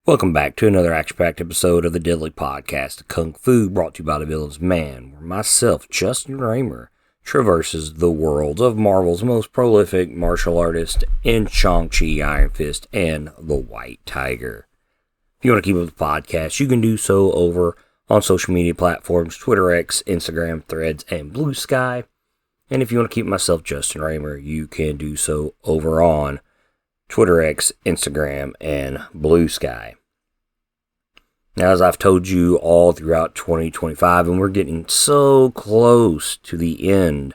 Welcome back to another action-packed episode of the Deadly Podcast of Kung Fu, brought to you by the Villain's Man, where myself, Justin Raymer, traverses the world of Marvel's most prolific martial artist in Shang-Chi, Iron Fist, and the White Tiger. If you want to keep up with the podcast, you can do so over on social media platforms, Twitter, X, Instagram, Threads, and Blue Sky. And if you want to keep myself, Justin Raymer, you can do so over on Twitter, X, Instagram, and Blue Sky. Now, as I've told you all throughout 2025, and we're getting so close to the end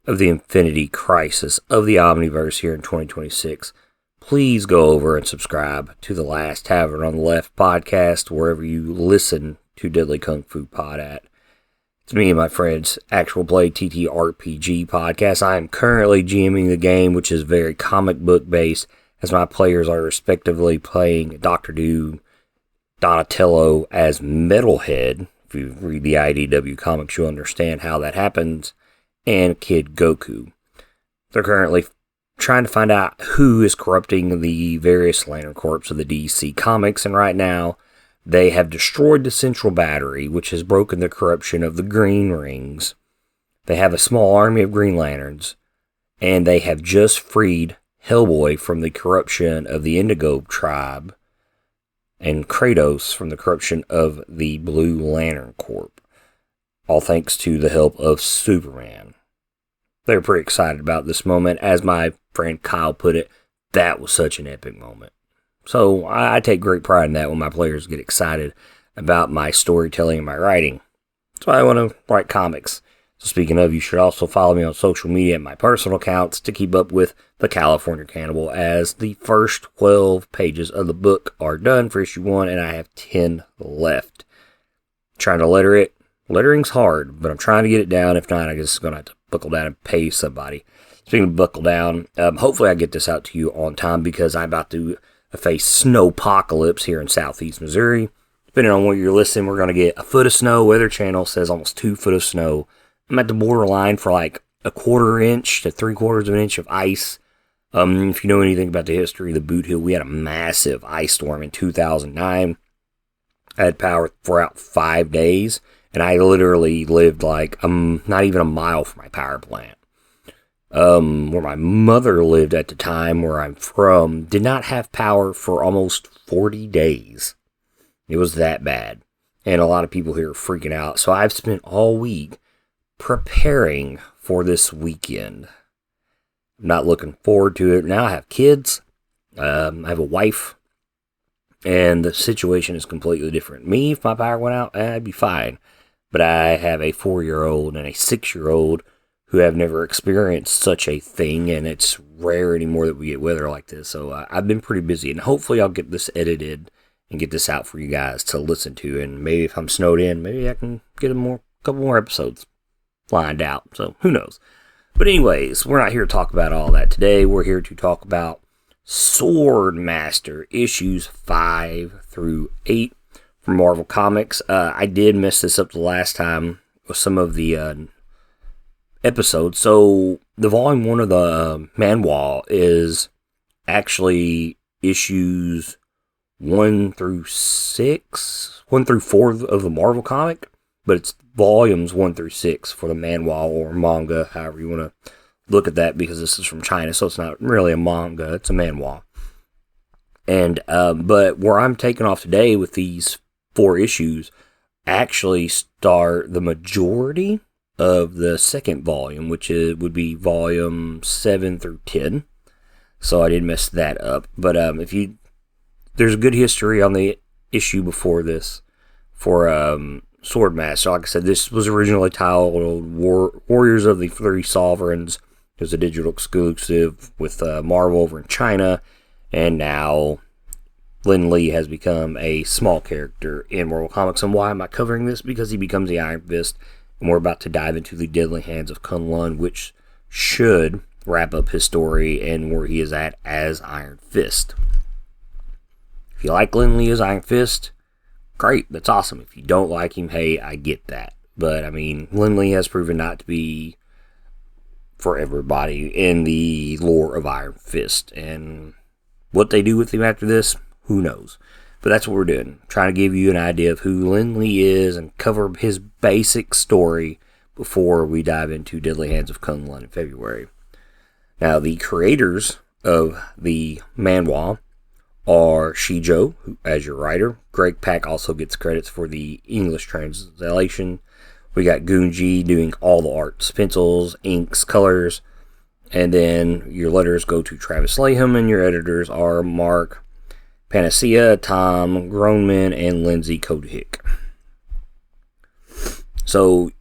of the Infinity Crisis of the Omniverse here in 2026, please go over and subscribe to the Last Tavern on the Left podcast, wherever you listen to Deadly Kung Fu Pod at. It's me and my friends' Actual Play TTRPG podcast. I am currently GMing the game, which is very comic book based, as my players are respectively playing Dr. Doom, Donatello as Metalhead. If you read the IDW comics, you'll understand how that happens, and Kid Goku. They're currently trying to find out who is corrupting the various Lantern Corps of the DC comics, and right now they have destroyed the central battery, which has broken the corruption of the Green Rings. They have a small army of Green Lanterns, and they have just freed Hellboy from the corruption of the Indigo tribe, and Kratos from the corruption of the Blue Lantern Corps, all thanks to the help of Superman. They're pretty excited about this moment. As my friend Kyle put it, that was such an epic moment. So I take great pride in that when my players get excited about my storytelling and my writing. That's why I want to write comics. So speaking of, you should also follow me on social media and my personal accounts to keep up with The California Cannibal, as the first 12 pages of the book are done for issue 1, and I have 10 left. Trying to letter it. Lettering's hard, but I'm trying to get it down. If not, I guess I'm going to have to buckle down and pay somebody. Speaking of buckle down, hopefully I get this out to you on time, because I'm about to face snowpocalypse here in southeast Missouri. Depending on where you're listening, we're going to get a foot of snow. Weather Channel says almost 2 foot of snow. I'm at the borderline for like a 1/4 inch to 3/4 of an inch of ice. If you know anything about the history of the Boot Hill, we had a massive ice storm in 2009. I had power for out 5 days, and I literally lived like not even a mile from my power plant. Where my mother lived at the time, where I'm from, did not have power for almost 40 days. It was that bad, and a lot of people here are freaking out. So I've spent all week preparing for this weekend. I'm not looking forward to it. Now I have kids. I have a wife. And the situation is completely different. Me, if my power went out, I'd be fine. But I have a 4-year-old and a 6-year-old who have never experienced such a thing. And it's rare anymore that we get weather like this. So I've been pretty busy. And hopefully I'll get this edited and get this out for you guys to listen to. And maybe if I'm snowed in, maybe I can get a couple more episodes lined out, so who knows. But anyways, we're not here to talk about all that today. We're here to talk about Swordmaster issues 5 through 8 from Marvel Comics. I did mess this up the last time with some of the episodes. So the volume 1 of the manual is actually issues 1 through 4 of the Marvel comic, but it's volumes 1 through 6 for the manhwa or manga, however you want to look at that, because this is from China, so it's not really a manga, it's a manhwa. And but where I'm taking off today with these 4 issues actually start the majority of the second volume, which would be volume 7 through 10. So I did mess that up. But there's a good history on the issue before this for Swordmaster. Like I said, this was originally titled Warriors of the Three Sovereigns. It was a digital exclusive with Marvel over in China, and now Lin Lie has become a small character in Marvel Comics. And why am I covering this? Because he becomes the Iron Fist, and we're about to dive into the deadly hands of Kun-Lun, which should wrap up his story and where he is at as Iron Fist. If you like Lin Lie as Iron Fist, great, that's awesome. If you don't like him, hey, I get that. But, I mean, Lin Lie has proven not to be for everybody in the lore of Iron Fist. And what they do with him after this, who knows? But that's what we're doing. Trying to give you an idea of who Lin Lie is and cover his basic story before we dive into Deadly Hands of Kun-Lun in February. Now, the creators of the manhwa are Shijo, as your writer. Greg Pak also gets credits for the English translation. We got Gunji doing all the arts, pencils, inks, colors. And then your letters go to Travis Laham, and your editors are Mark Panacea, Tom Groneman, and Lindsay Kodehick. So,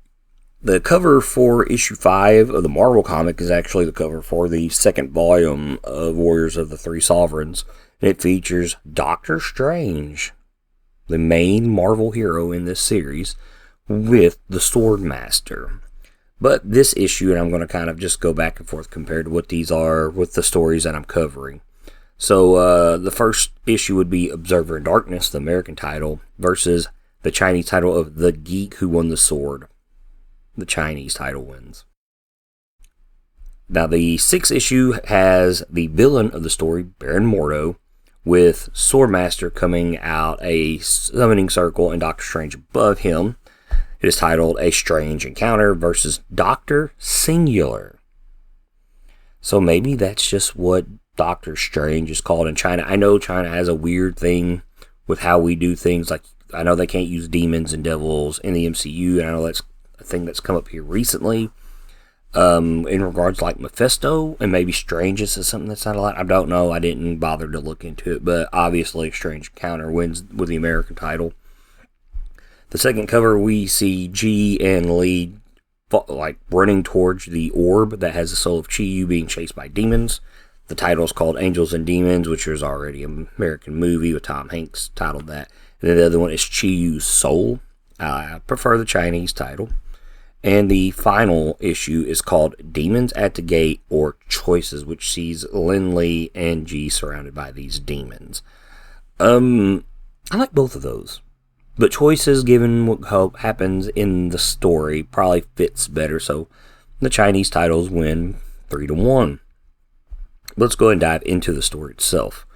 the cover for issue 5 of the Marvel comic is actually the cover for the second volume of Warriors of the Three Sovereigns. And it features Doctor Strange, the main Marvel hero in this series, with the Swordmaster. But this issue, and I'm going to kind of just go back and forth compared to what these are with the stories that I'm covering. So the first issue would be Observer in Darkness, the American title, versus the Chinese title of The Geek Who Won the Sword. The Chinese title wins. Now the 6th issue has the villain of the story, Baron Mordo, with Swordmaster coming out a summoning circle and Doctor Strange above him. It is titled A Strange Encounter versus Doctor Singular. So maybe that's just what Doctor Strange is called in China. I know China has a weird thing with how we do things. Like, I know they can't use demons and devils in the MCU, and I know that's a thing that's come up here recently. In regards to like Mephisto, and maybe Strange is something that's not allowed. I don't know. I didn't bother to look into it, but obviously Strange Encounter wins with the American title. The second cover, we see G and Lee like running towards the orb that has the soul of Chi-Yu being chased by demons. The title is called Angels and Demons, which is already an American movie with Tom Hanks titled that. And then the other one is Chi-Yu's Soul. I prefer the Chinese title. And the final issue is called Demons at the Gate, or Choices, which sees Lin Lie and G surrounded by these demons. I like both of those. But Choices, given what happens in the story, probably fits better. So the Chinese titles win 3-1. Let's go ahead and dive into the story itself.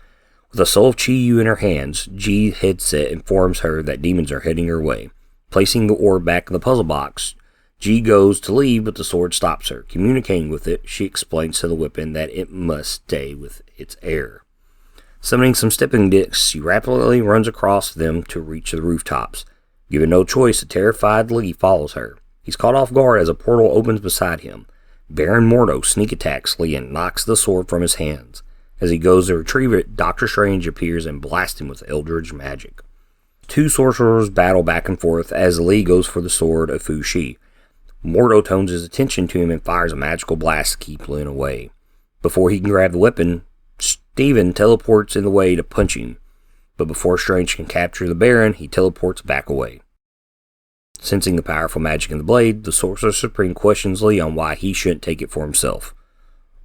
With the soul of Chi-Yu in her hands, G headset informs her that demons are heading her way. Placing the orb back in the puzzle box, G goes to leave, but the sword stops her. Communicating with it, she explains to the weapon that it must stay with its heir. Summoning some stepping discs, she rapidly runs across them to reach the rooftops. Given no choice, the terrified Lee follows her. He's caught off guard as a portal opens beside him. Baron Mordo sneak attacks Lee and knocks the sword from his hands. As he goes to retrieve it, Doctor Strange appears and blasts him with eldritch magic. Two sorcerers battle back and forth as Lee goes for the sword of Fu Shi. Mordo tones his attention to him and fires a magical blast to keep Lin away. Before he can grab the weapon, Steven teleports in the way to punch him, but before Strange can capture the Baron, he teleports back away. Sensing the powerful magic in the blade, the Sorcerer Supreme questions Lee on why he shouldn't take it for himself.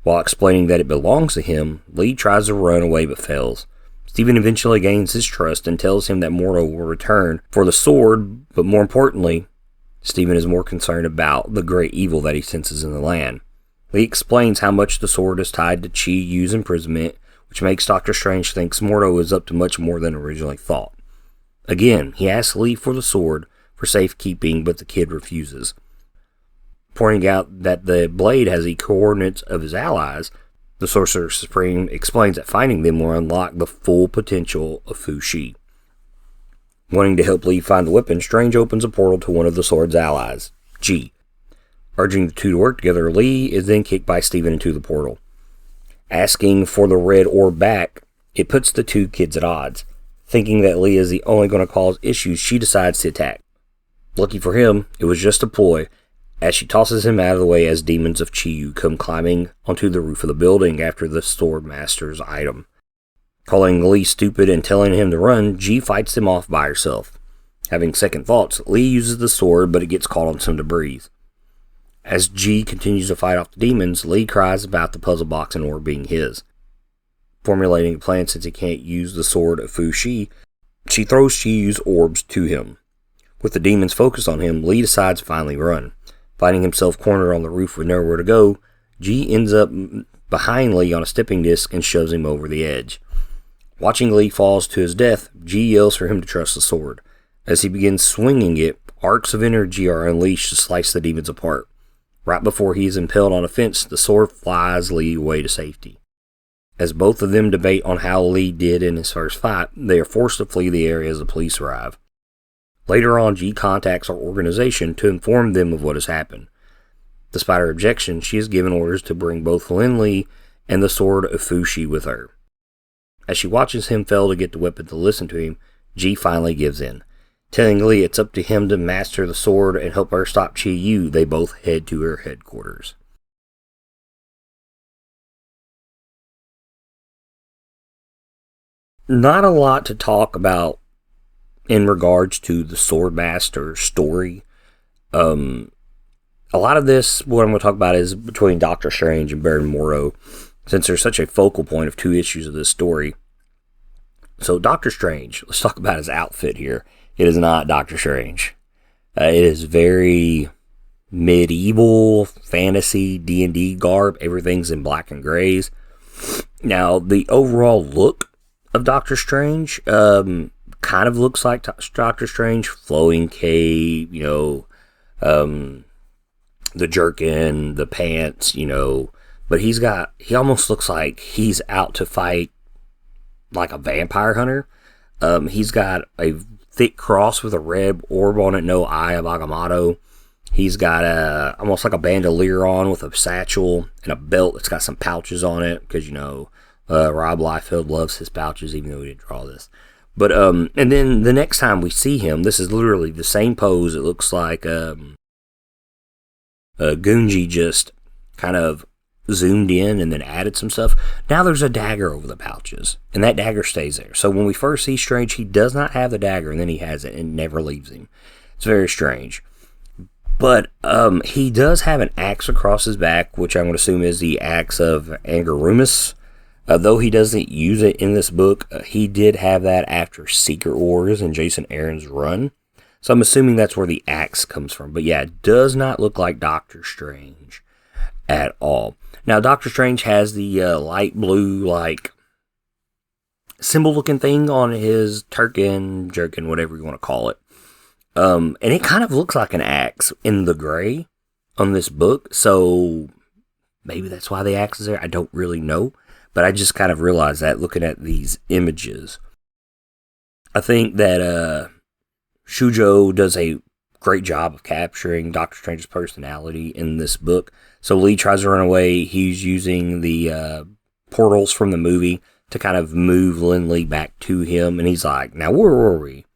While explaining that it belongs to him, Lee tries to run away but fails. Steven eventually gains his trust and tells him that Mordo will return for the sword, but more importantly, Steven is more concerned about the great evil that he senses in the land. Lee explains how much the sword is tied to Chi-Yu's imprisonment, which makes Doctor Strange think Mordo is up to much more than originally thought. Again, he asks Lee for the sword for safekeeping, but the kid refuses. Pointing out that the blade has the coordinates of his allies, the Sorcerer Supreme explains that finding them will unlock the full potential of Fu Shi. Wanting to help Lee find the weapon, Strange opens a portal to one of the sword's allies, G. Urging the two to work together, Lee is then kicked by Steven into the portal. Asking for the red orb back, it puts the two kids at odds. Thinking that Lee is the only going to cause issues, she decides to attack. Lucky for him, it was just a ploy, as she tosses him out of the way as demons of Chi-Yu come climbing onto the roof of the building after the Swordmaster's item. Calling Lee stupid and telling him to run, G fights them off by herself. Having second thoughts, Lee uses the sword, but it gets caught on some debris. As G continues to fight off the demons, Lee cries about the puzzle box and orb being his. Formulating a plan since he can't use the sword of Fu Shi, she throws Chi-Yu's orbs to him. With the demons focused on him, Lee decides to finally run. Finding himself cornered on the roof with nowhere to go, G ends up behind Lee on a stepping disc and shoves him over the edge. Watching Lee falls to his death, G yells for him to trust the sword. As he begins swinging it, arcs of energy are unleashed to slice the demons apart. Right before he is impaled on a fence, the sword flies Lee away to safety. As both of them debate on how Lee did in his first fight, they are forced to flee the area as the police arrive. Later on, G contacts our organization to inform them of what has happened. Despite her objection, she is given orders to bring both Lin Lie and the sword of Fushi with her. As she watches him fail to get the weapon to listen to him, G finally gives in. Telling Lee it's up to him to master the sword and help her stop Chi Yu, they both head to her headquarters. Not a lot to talk about in regards to the Swordmaster story. A lot of this, what I'm going to talk about, is between Doctor Strange and Baron Mordo, since they're such a focal point of two issues of this story. So Doctor Strange, let's talk about his outfit here. It is not Doctor Strange. It is very medieval, fantasy, D&D garb. Everything's in black and grays. Now, the overall look of Doctor Strange kind of looks like Doctor Strange. Flowing cape, the jerkin, the pants, but he almost looks like he's out to fight like a vampire hunter. He's got a thick cross with a red orb on it, no eye of Agamotto. He's got almost like a bandolier on with a satchel and a belt that's got some pouches on it, because Rob Liefeld loves his pouches, even though he didn't draw this. But and then the next time we see him, this is literally the same pose. It looks like Gunji just kind of zoomed in and then added some stuff. Now there's a dagger over the pouches, and that dagger stays there. So when we first see Strange, he does not have the dagger, and then he has it and never leaves him. It's very strange. But he does have an axe across his back, which I'm going to assume is the axe of Angarumus. Though he doesn't use it in this book, he did have that after Secret Wars and Jason Aaron's run. So I'm assuming that's where the axe comes from. But yeah, it does not look like Doctor Strange at all. Now, Doctor Strange has the light blue, symbol-looking thing on his jerkin, whatever you want to call it. And it kind of looks like an axe in the gray on this book. So maybe that's why the axe is there. I don't really know. But I just kind of realized that looking at these images. I think that Shujo does a great job of capturing Doctor Strange's personality in this book. So Lee tries to run away. He's using the portals from the movie to kind of move Lin Lie back to him. And he's like, now where were we?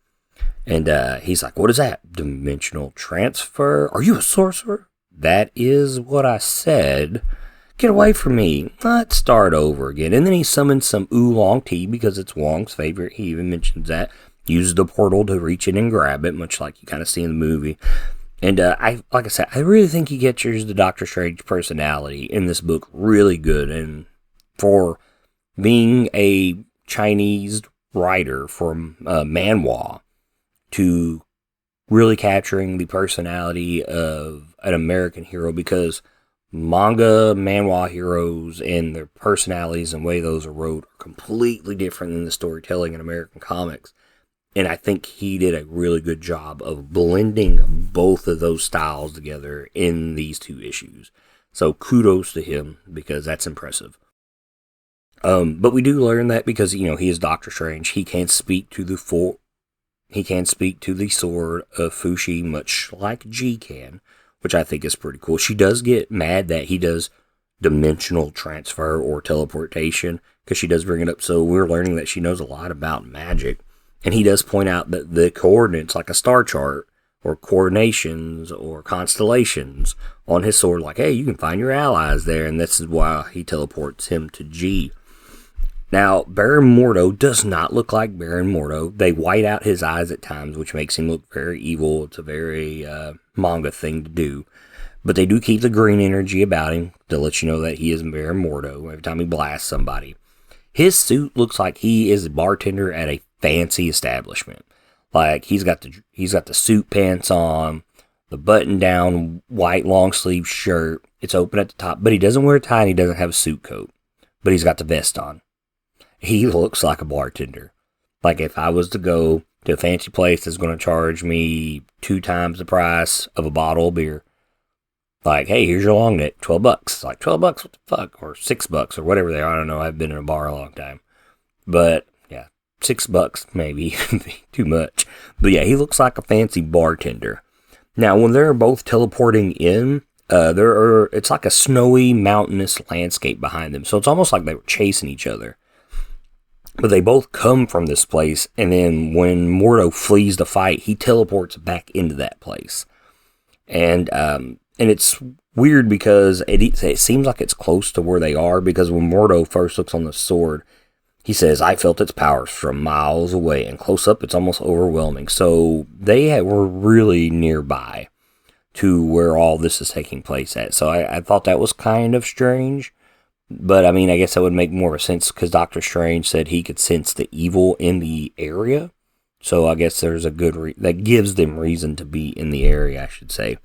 And he's like, what is that? Dimensional transfer? Are you a sorcerer? That is what I said. Get away from me. Let's start over again. And then he summons some oolong tea because it's Wong's favorite. He even mentions that. Uses the portal to reach in and grab it, much like you kind of see in the movie. And like I said, I really think he captures the Doctor Strange personality in this book really good. And for being a Chinese writer from manhwa, to really capturing the personality of an American hero, because manhwa heroes and their personalities and way those are wrote are completely different than the storytelling in American comics. And I think he did a really good job of blending both of those styles together in these two issues. So kudos to him, because that's impressive. But we do learn that because, he is Doctor Strange, he can speak to the sword of Fushi, much like G can, which I think is pretty cool. She does get mad that he does dimensional transfer or teleportation, because she does bring it up. So we're learning that she knows a lot about magic. And he does point out that the coordinates, like a star chart, or coordinations, or constellations on his sword, like, hey, you can find your allies there, and this is why he teleports him to G. Now, Baron Mordo does not look like Baron Mordo. They white out his eyes at times, which makes him look very evil. It's a very manga thing to do. But they do keep the green energy about him to let you know that he is Baron Mordo every time he blasts somebody. His suit looks like he is a bartender at a fancy establishment. Like, he's got the suit pants on, the button-down white long-sleeve shirt. It's open at the top, but he doesn't wear a tie and he doesn't have a suit coat. But he's got the vest on. he looks like a bartender. Like if I was to go to a fancy place that's going to charge me 2 times the price of a bottle of beer, like, hey, here's your long neck, $12. Like, $12, what the fuck? Or $6 or whatever they are. I don't know. I've been in a bar a long time. But, yeah, $6 maybe too much. But yeah, he looks like a fancy bartender. Now, when they're both teleporting in, it's like a snowy, mountainous landscape behind them. So it's almost like they were chasing each other. But they both come from this place, and then when Mordo flees the fight, he teleports back into that place. And it's weird because it seems like it's close to where they are, because when Mordo first looks on the sword, he says, I felt its powers from miles away, and close up it's almost overwhelming. So they were really nearby to where all this is taking place at. So I thought that was kind of strange. But I mean, I guess that would make more sense because Doctor Strange said he could sense the evil in the area. So I guess there's a good that gives them reason to be in the area, I should say.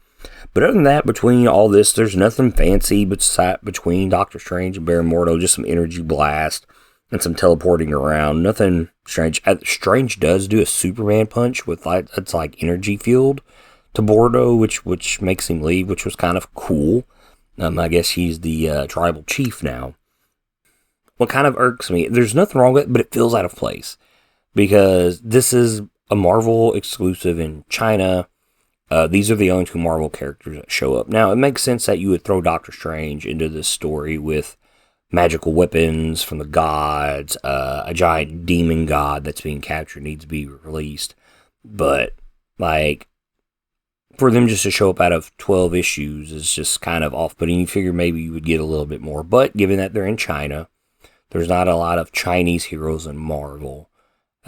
But other than that, between all this, there's nothing fancy between Doctor Strange and Baron Mordo. Just some energy blast and some teleporting around. Nothing strange. Strange does do a Superman punch with it's like energy field to Mordo, which makes him leave, which was kind of cool. I guess he's the tribal chief now. What kind of irks me, there's nothing wrong with it, but it feels out of place. Because this is a Marvel exclusive in China. These are the only 2 Marvel characters that show up. Now, it makes sense that you would throw Doctor Strange into this story with magical weapons from the gods. A giant demon god that's being captured needs to be released. But, like, for them just to show up out of 12 issues is just kind of off-putting. You figure maybe you would get a little bit more. But given that they're in China, there's not a lot of Chinese heroes in Marvel.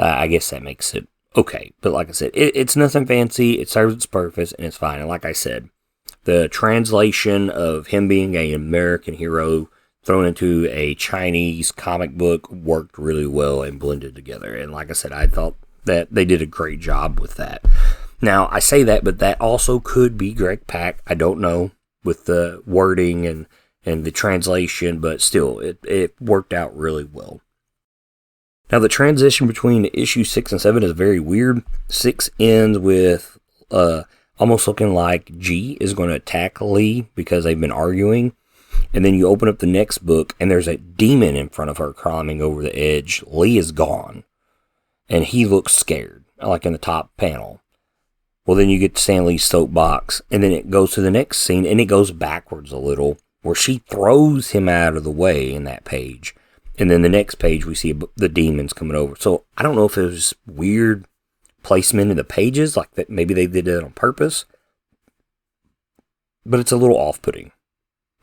I guess that makes it okay. But like I said, it's nothing fancy. It serves its purpose, and it's fine. And like I said, the translation of him being an American hero thrown into a Chinese comic book worked really well and blended together. And like I said, I thought that they did a great job with that. Now, I say that, but that also could be Greg Pak. I don't know with the wording and the translation, but still, it worked out really well. Now, the transition between issue 6 and 7 is very weird. 6 ends with almost looking like G is going to attack Lee because they've been arguing. And then you open up the next book, and there's a demon in front of her climbing over the edge. Lee is gone, and he looks scared, like in the top panel. Well, then you get to Stan Lee's soapbox, and then it goes to the next scene, and it goes backwards a little, where she throws him out of the way in that page. And then the next page, we see the demons coming over. So, I don't know if it was weird placement in the pages, like that maybe they did it on purpose. But it's a little off-putting.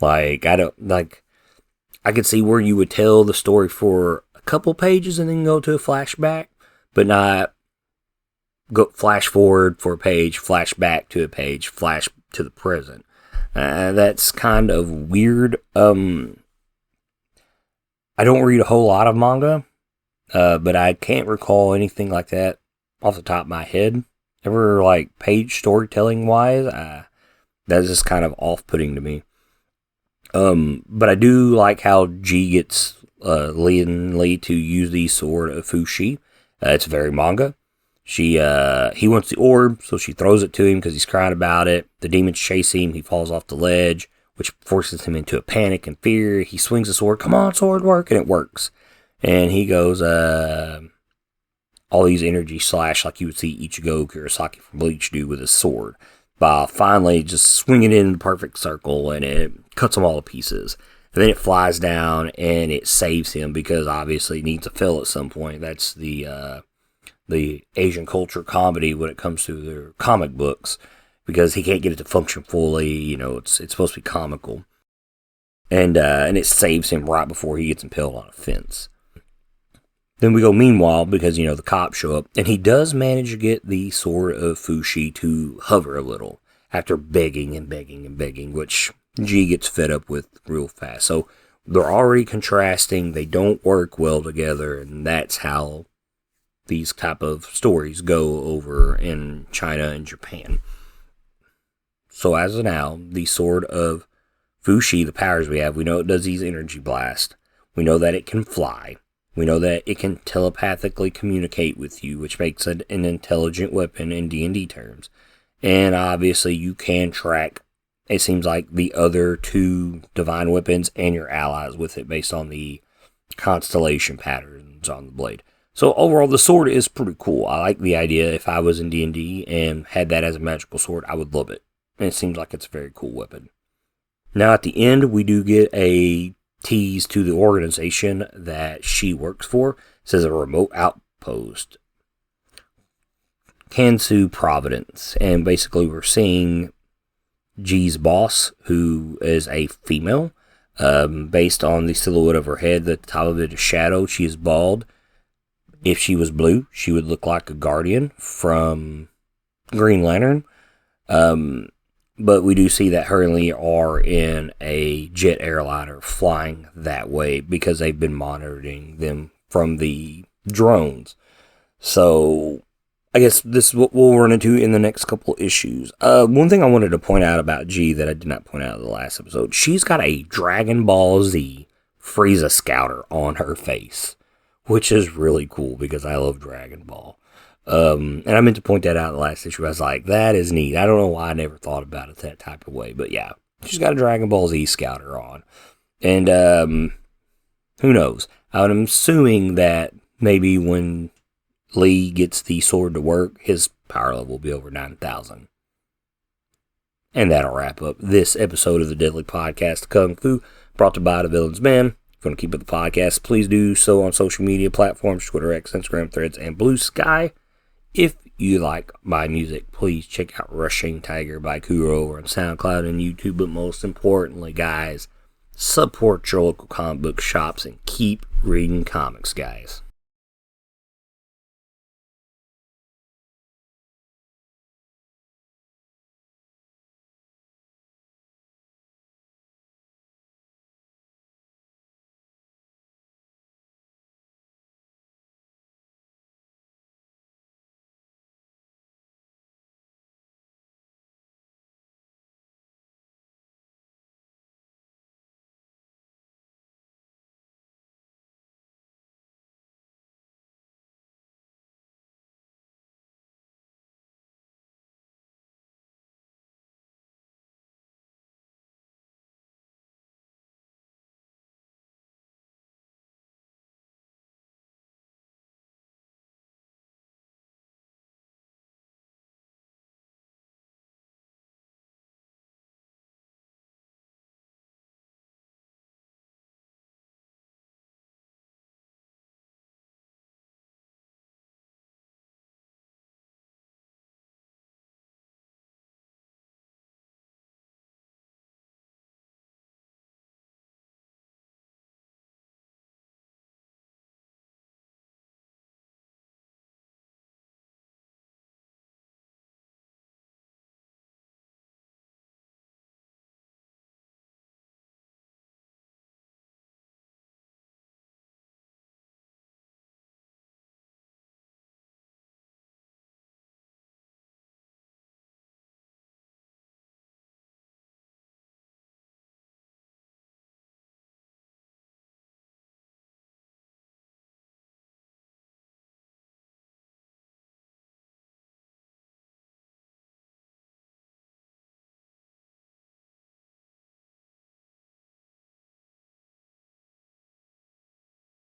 I could see where you would tell the story for a couple pages and then go to a flashback, but not go flash forward for a page, flash back to a page, flash to the present. That's kind of weird. I don't read a whole lot of manga, but I can't recall anything like that off the top of my head. Ever, page storytelling wise, that's just kind of off-putting to me. But I do like how G gets Lin Lie to use the sword of Fushi. It's very manga. He wants the orb, so she throws it to him because he's crying about it. The demons chase him. He falls off the ledge, which forces him into a panic and fear. He swings the sword. Come on, sword, work. And it works. And he goes, all these energy slash like you would see Ichigo Kurosaki from Bleach do with his sword. By finally just swinging it in the perfect circle, and it cuts them all to pieces. And then it flies down, and it saves him because obviously it needs to fill at some point. That's the Asian culture comedy when it comes to their comic books, because he can't get it to function fully. You know, it's supposed to be comical, and it saves him right before he gets impaled on a fence. Then we go meanwhile, because, the cops show up, and he does manage to get the sword of Fushi to hover a little after begging and begging and begging, which G gets fed up with real fast. So they're already contrasting, they don't work well together, and that's how these type of stories go over in China and Japan. So as of now, the sword of Fushi, the powers we have, we know it does these energy blasts. We know that it can fly. We know that it can telepathically communicate with you, which makes it an intelligent weapon in D&D terms. And obviously you can track, it seems like, the other two divine weapons and your allies with it based on the constellation patterns on the blade. So overall, the sword is pretty cool. I like the idea. If I was in D&D and had that as a magical sword, I would love it. And it seems like it's a very cool weapon. Now at the end, we do get a tease to the organization that she works for. It says a remote outpost, Kansu Providence. And basically we're seeing G's boss, who is a female. Based on the silhouette of her head, the top of it is shadowed. She is bald. If she was blue, she would look like a Guardian from Green Lantern. But we do see that her and Lee are in a jet airliner flying that way because they've been monitoring them from the drones. So I guess this is what we'll run into in the next couple issues. One thing I wanted to point out about G that I did not point out in the last episode, she's got a Dragon Ball Z Frieza Scouter on her face, which is really cool because I love Dragon Ball. And I meant to point that out in the last issue. I was like, that is neat. I don't know why I never thought about it that type of way. But yeah, she's got a Dragon Ball Z Scouter on. And who knows? I'm assuming that maybe when Lee gets the sword to work, his power level will be over 9,000. And that'll wrap up this episode of the Deadly Podcast Kung Fu, brought to you by the Villain's Man. If you want to keep up the podcast, please do so on social media platforms, Twitter, X, Instagram, Threads, and Blue Sky. If you like my music, please check out Rushing Tiger by Kuro over on SoundCloud and YouTube. But most importantly, guys, support your local comic book shops and keep reading comics, guys.